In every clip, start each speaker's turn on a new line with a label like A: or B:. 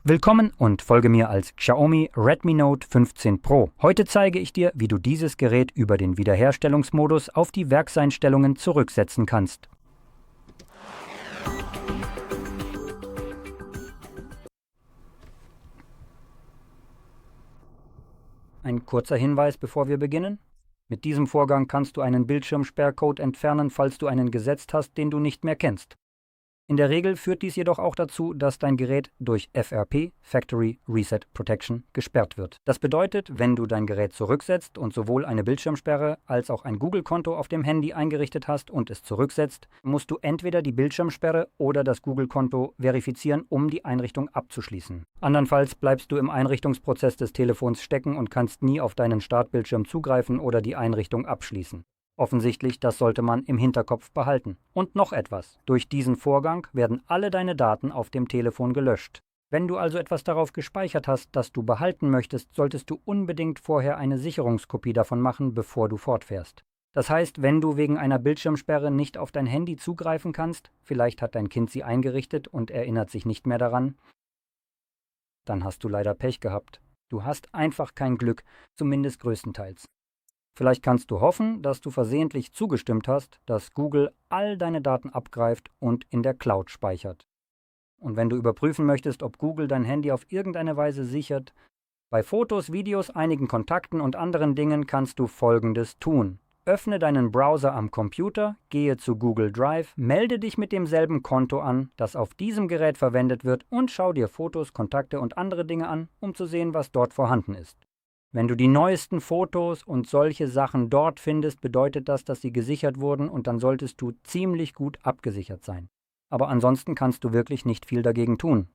A: Willkommen und folge mir als Xiaomi Redmi Note 15 Pro. Heute zeige ich dir, wie du dieses Gerät über den Wiederherstellungsmodus auf die Werkseinstellungen zurücksetzen kannst. Ein kurzer Hinweis, bevor wir beginnen. Mit diesem Vorgang kannst du einen Bildschirmsperrcode entfernen, falls du einen gesetzt hast, den du nicht mehr kennst. In der Regel führt dies jedoch auch dazu, dass dein Gerät durch FRP (Factory Reset Protection) gesperrt wird. Das bedeutet, wenn du dein Gerät zurücksetzt und sowohl eine Bildschirmsperre als auch ein Google-Konto auf dem Handy eingerichtet hast und es zurücksetzt, musst du entweder die Bildschirmsperre oder das Google-Konto verifizieren, um die Einrichtung abzuschließen. Andernfalls bleibst du im Einrichtungsprozess des Telefons stecken und kannst nie auf deinen Startbildschirm zugreifen oder die Einrichtung abschließen. Offensichtlich, das sollte man im Hinterkopf behalten. Und noch etwas. Durch diesen Vorgang werden alle deine Daten auf dem Telefon gelöscht. Wenn du also etwas darauf gespeichert hast, das du behalten möchtest, solltest du unbedingt vorher eine Sicherungskopie davon machen, bevor du fortfährst. Das heißt, wenn du wegen einer Bildschirmsperre nicht auf dein Handy zugreifen kannst, vielleicht hat dein Kind sie eingerichtet und erinnert sich nicht mehr daran, dann hast du leider Pech gehabt. Du hast einfach kein Glück, zumindest größtenteils. Vielleicht kannst du hoffen, dass du versehentlich zugestimmt hast, dass Google all deine Daten abgreift und in der Cloud speichert. Und wenn du überprüfen möchtest, ob Google dein Handy auf irgendeine Weise sichert, bei Fotos, Videos, einigen Kontakten und anderen Dingen kannst du Folgendes tun. Öffne deinen Browser am Computer, gehe zu Google Drive, melde dich mit demselben Konto an, das auf diesem Gerät verwendet wird, und schau dir Fotos, Kontakte und andere Dinge an, um zu sehen, was dort vorhanden ist. Wenn du die neuesten Fotos und solche Sachen dort findest, bedeutet das, dass sie gesichert wurden, und dann solltest du ziemlich gut abgesichert sein. Aber ansonsten kannst du wirklich nicht viel dagegen tun.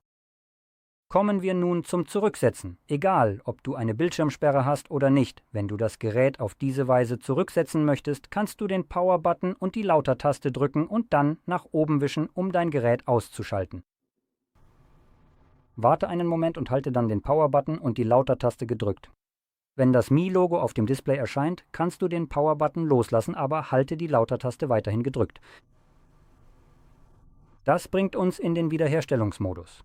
A: Kommen wir nun zum Zurücksetzen. Egal, ob du eine Bildschirmsperre hast oder nicht, wenn du das Gerät auf diese Weise zurücksetzen möchtest, kannst du den Power-Button und die Lauter-Taste drücken und dann nach oben wischen, um dein Gerät auszuschalten. Warte einen Moment und halte dann den Power-Button und die Lauter-Taste gedrückt. Wenn das Mi-Logo auf dem Display erscheint, kannst du den Power-Button loslassen, aber halte die Lauter-Taste weiterhin gedrückt. Das bringt uns in den Wiederherstellungsmodus.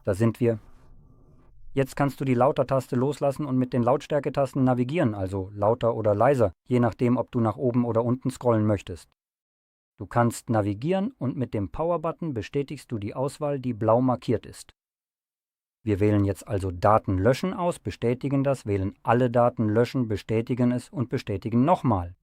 A: Da sind wir. Jetzt kannst du die Lauter-Taste loslassen und mit den Lautstärketasten navigieren, also lauter oder leiser, je nachdem, ob du nach oben oder unten scrollen möchtest. Du kannst navigieren und mit dem Power-Button bestätigst du die Auswahl, die blau markiert ist. Wir wählen jetzt also Daten löschen aus, bestätigen das, wählen alle Daten löschen, bestätigen es und bestätigen nochmal.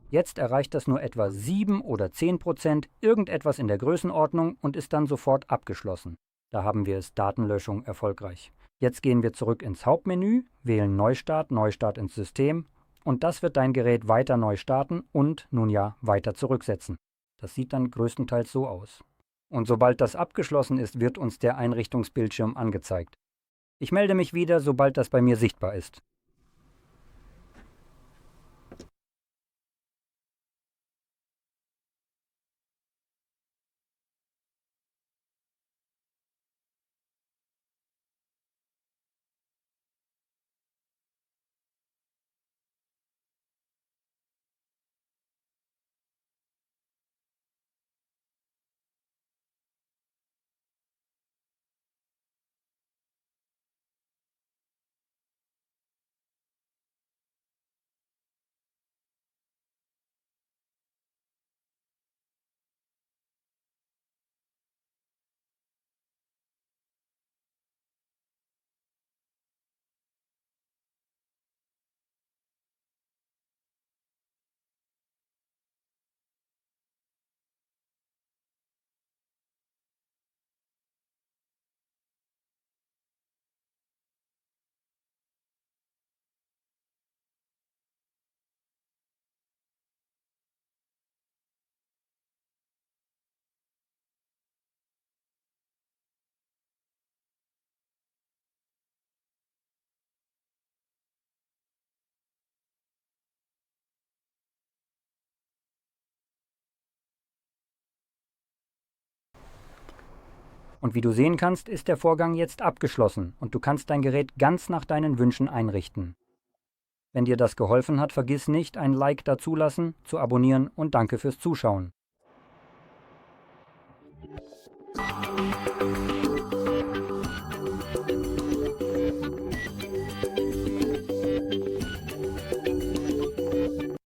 A: Jetzt erreicht das nur etwa 7 oder 10%, irgendetwas in der Größenordnung, und ist dann sofort abgeschlossen. Da haben wir es, Datenlöschung erfolgreich. Jetzt gehen wir zurück ins Hauptmenü, wählen Neustart, Neustart ins System. Und das wird dein Gerät weiter neu starten und, nun ja, weiter zurücksetzen. Das sieht dann größtenteils so aus. Und sobald das abgeschlossen ist, wird uns der Einrichtungsbildschirm angezeigt. Ich melde mich wieder, sobald das bei mir sichtbar ist. Und wie du sehen kannst, ist der Vorgang jetzt abgeschlossen und du kannst dein Gerät ganz nach deinen Wünschen einrichten. Wenn dir das geholfen hat, vergiss nicht, ein Like dazulassen, zu abonnieren und danke fürs Zuschauen.